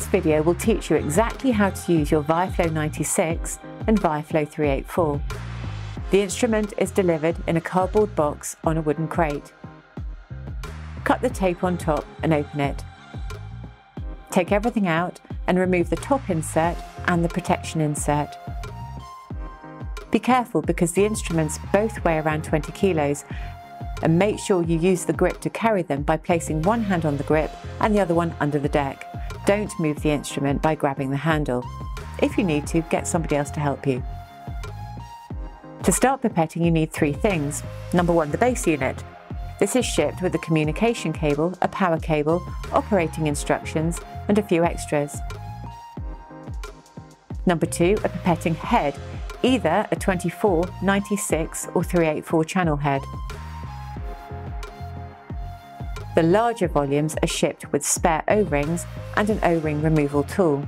This video will teach you exactly how to use your VIAFLO 96 and VIAFLO 384. The instrument is delivered in a cardboard box on a wooden crate. Cut the tape on top and open it. Take everything out and remove the top insert and the protection insert. Be careful because the instruments both weigh around 20 kilos, and make sure you use the grip to carry them by placing one hand on the grip and the other one under the deck. Don't move the instrument by grabbing the handle. If you need to, get somebody else to help you. To start pipetting, you need three things. Number one, the base unit. This is shipped with a communication cable, a power cable, operating instructions, and a few extras. Number two, a pipetting head, either a 24, 96 or 384 channel head. The larger volumes are shipped with spare O-rings and an O-ring removal tool.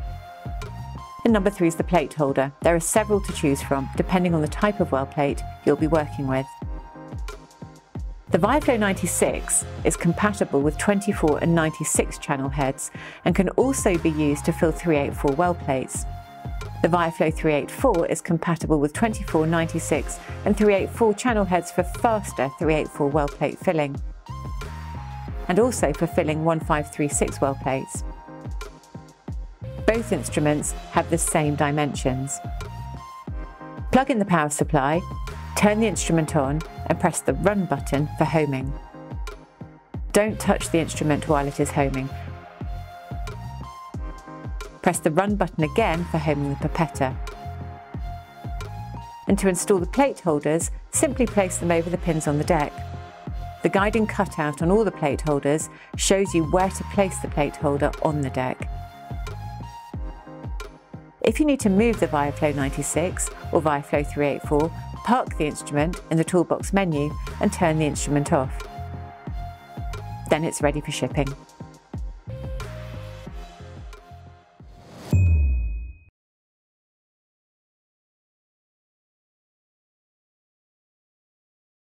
And number three is the plate holder. There are several to choose from, depending on the type of well plate you'll be working with. The VIAFLO 96 is compatible with 24 and 96 channel heads and can also be used to fill 384 well plates. The VIAFLO 384 is compatible with 24, 96 and 384 channel heads for faster 384 well plate filling, and also for filling 1536 well plates. Both instruments have the same dimensions. Plug in the power supply, turn the instrument on and press the run button for homing. Don't touch the instrument while it is homing. Press the run button again for homing the pipettor. And to install the plate holders, simply place them over the pins on the deck. The guiding cutout on all the plate holders shows you where to place the plate holder on the deck. If you need to move the VIAFLO 96 or VIAFLO 384, park the instrument in the toolbox menu and turn the instrument off. Then it's ready for shipping.